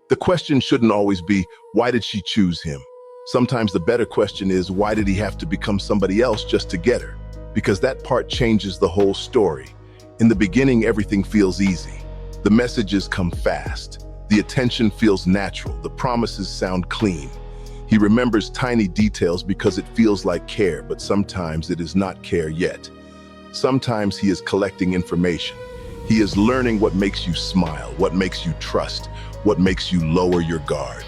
The question shouldn't always be, why did she choose him? Sometimes the better question is, why did he have to become somebody else just to get her? Because that part changes the whole story. In the beginning, everything feels easy. The messages come fast. The attention feels natural. The promises sound clean. He remembers tiny details because it feels like care, but sometimes it is not care yet. Sometimes he is collecting information. He is learning what makes you smile, what makes you trust, what makes you lower your guard.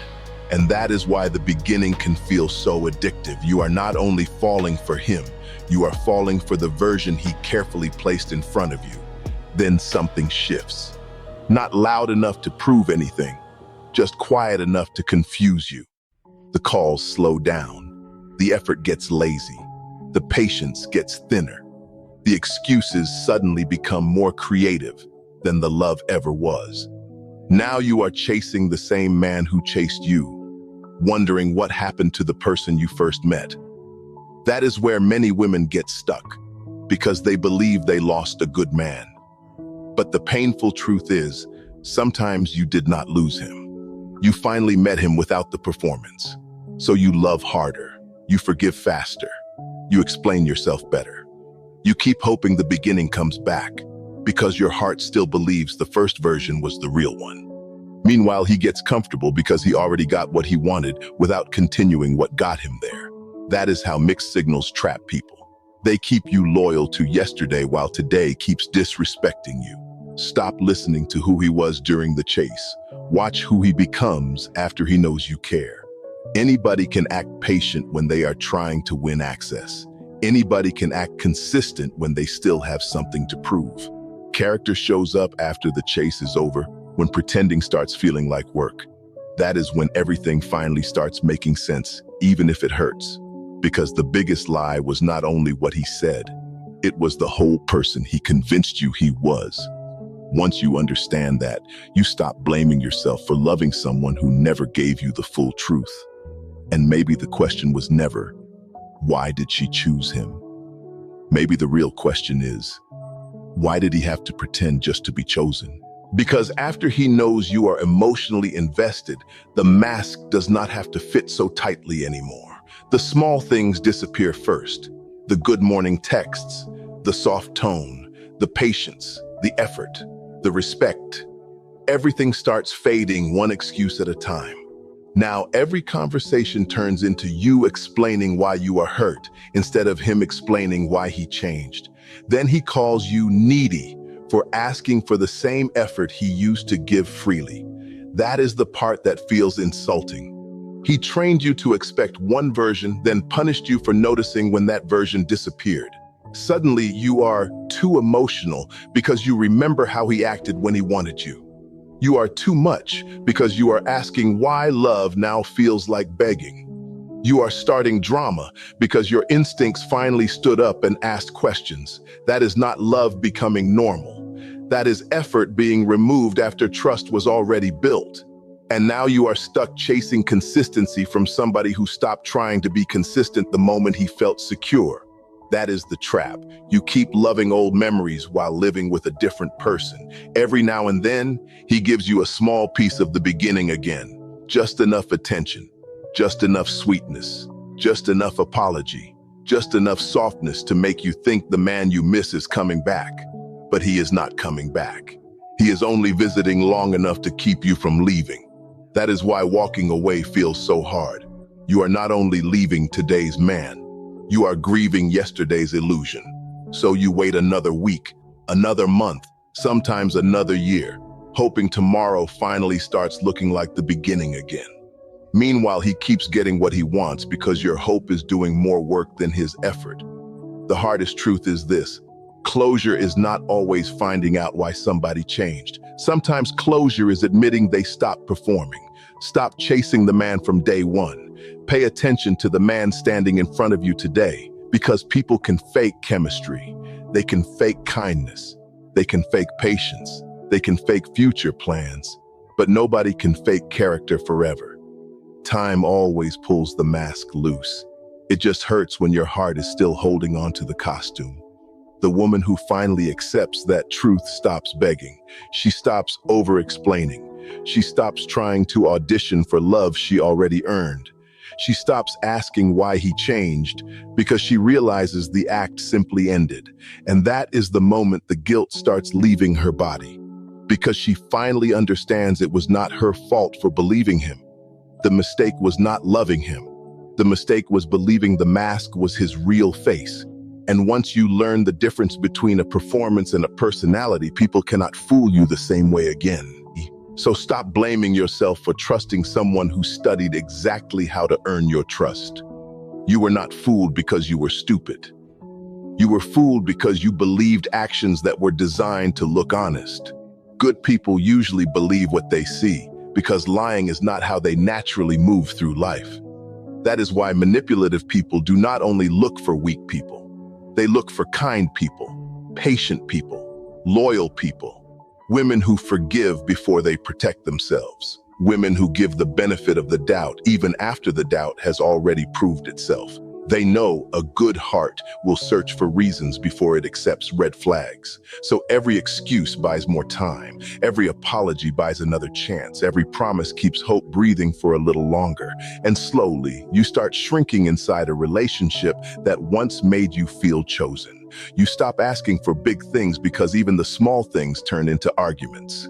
And that is why the beginning can feel so addictive. You are not only falling for him, you are falling for the version he carefully placed in front of you. Then something shifts. Not loud enough to prove anything, just quiet enough to confuse you. The calls slow down. The effort gets lazy. The patience gets thinner. The excuses suddenly become more creative than the love ever was. Now you are chasing the same man who chased you, wondering what happened to the person you first met. That is where many women get stuck, because they believe they lost a good man. But the painful truth is, sometimes you did not lose him. You finally met him without the performance. So you love harder, you forgive faster, you explain yourself better. You keep hoping the beginning comes back, because your heart still believes the first version was the real one. Meanwhile, he gets comfortable because he already got what he wanted without continuing what got him there. That is how mixed signals trap people. They keep you loyal to yesterday while today keeps disrespecting you. Stop listening to who he was during the chase. Watch who he becomes after he knows you care. Anybody can act patient when they are trying to win access. Anybody can act consistent when they still have something to prove. Character shows up after the chase is over, when pretending starts feeling like work. That is when everything finally starts making sense, even if it hurts. Because the biggest lie was not only what he said, it was the whole person he convinced you he was. Once you understand that, you stop blaming yourself for loving someone who never gave you the full truth. And maybe the question was never, why did she choose him? Maybe the real question is, why did he have to pretend just to be chosen? Because after he knows you are emotionally invested, the mask does not have to fit so tightly anymore. The small things disappear first. The good morning texts, the soft tone, the patience, the effort, the respect. Everything starts fading one excuse at a time. Now every conversation turns into you explaining why you are hurt instead of him explaining why he changed. Then he calls you needy for asking for the same effort he used to give freely. That is the part that feels insulting. He trained you to expect one version, then punished you for noticing when that version disappeared. Suddenly, you are too emotional because you remember how he acted when he wanted you. You are too much because you are asking why love now feels like begging. You are starting drama because your instincts finally stood up and asked questions. That is not love becoming normal. That is effort being removed after trust was already built. And now you are stuck chasing consistency from somebody who stopped trying to be consistent the moment he felt secure. That is the trap. You keep loving old memories while living with a different person. Every now and then, he gives you a small piece of the beginning again. Just enough attention, just enough sweetness, just enough apology, just enough softness to make you think the man you miss is coming back. But he is not coming back. He is only visiting long enough to keep you from leaving. That is why walking away feels so hard. You are not only leaving today's man, you are grieving yesterday's illusion. So you wait another week, another month, sometimes another year, hoping tomorrow finally starts looking like the beginning again. Meanwhile, he keeps getting what he wants because your hope is doing more work than his effort. The hardest truth is this: closure is not always finding out why somebody changed. Sometimes closure is admitting they stopped performing. Stop chasing the man from day one. Pay attention to the man standing in front of you today, because people can fake chemistry. They can fake kindness. They can fake patience. They can fake future plans. But nobody can fake character forever. Time always pulls the mask loose. It just hurts when your heart is still holding on to the costume. The woman who finally accepts that truth stops begging. She stops over-explaining. She stops trying to audition for love she already earned. She stops asking why he changed because she realizes the act simply ended. And that is the moment the guilt starts leaving her body. Because she finally understands it was not her fault for believing him. The mistake was not loving him. The mistake was believing the mask was his real face. And once you learn the difference between a performance and a personality, people cannot fool you the same way again. So stop blaming yourself for trusting someone who studied exactly how to earn your trust. You were not fooled because you were stupid. You were fooled because you believed actions that were designed to look honest. Good people usually believe what they see, because lying is not how they naturally move through life. That is why manipulative people do not only look for weak people. They look for kind people, patient people, loyal people. Women who forgive before they protect themselves. Women who give the benefit of the doubt even after the doubt has already proved itself. They know a good heart will search for reasons before it accepts red flags. So every excuse buys more time. Every apology buys another chance. Every promise keeps hope breathing for a little longer. And slowly, you start shrinking inside a relationship that once made you feel chosen. You stop asking for big things because even the small things turn into arguments.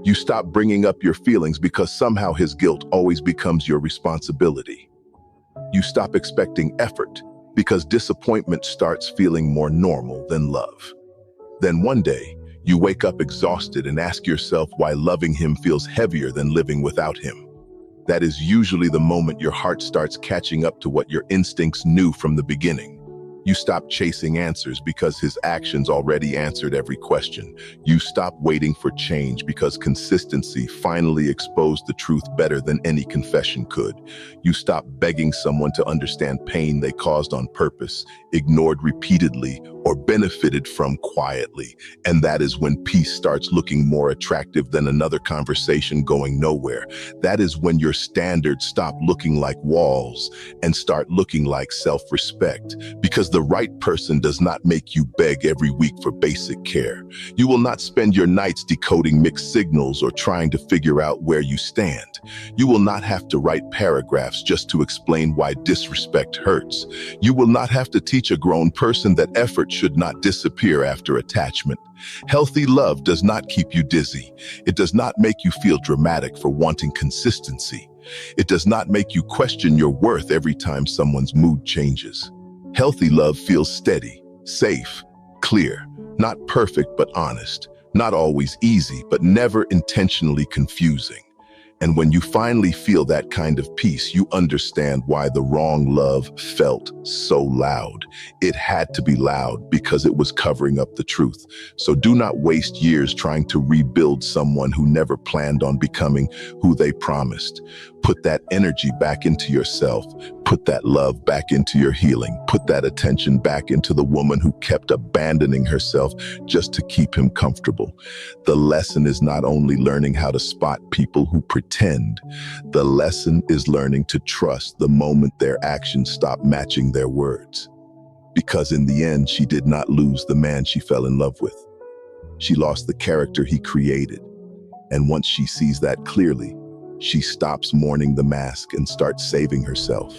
You stop bringing up your feelings because somehow his guilt always becomes your responsibility. You stop expecting effort because disappointment starts feeling more normal than love. Then one day, you wake up exhausted and ask yourself why loving him feels heavier than living without him. That is usually the moment your heart starts catching up to what your instincts knew from the beginning. You stop chasing answers because his actions already answered every question. You stop waiting for change because consistency finally exposed the truth better than any confession could. You stop begging someone to understand pain they caused on purpose, ignored repeatedly, or benefited from quietly. And that is when peace starts looking more attractive than another conversation going nowhere. That is when your standards stop looking like walls and start looking like self-respect. Because the right person does not make you beg every week for basic care. You will not spend your nights decoding mixed signals or trying to figure out where you stand. You will not have to write paragraphs just to explain why disrespect hurts. You will not have to teach a grown person that effort should not disappear after attachment. Healthy love does not keep you dizzy. It does not make you feel dramatic for wanting consistency. It does not make you question your worth every time someone's mood changes. Healthy love feels steady, safe, clear, not perfect but honest, not always easy but never intentionally confusing. And when you finally feel that kind of peace, you understand why the wrong love felt so loud. It had to be loud because it was covering up the truth. So do not waste years trying to rebuild someone who never planned on becoming who they promised. Put that energy back into yourself. Put that love back into your healing. Put that attention back into the woman who kept abandoning herself just to keep him comfortable. The lesson is not only learning how to spot people who pretend. The lesson is learning to trust the moment their actions stop matching their words. Because in the end, she did not lose the man she fell in love with. She lost the character he created. And once she sees that clearly, she stops mourning the mask and starts saving herself.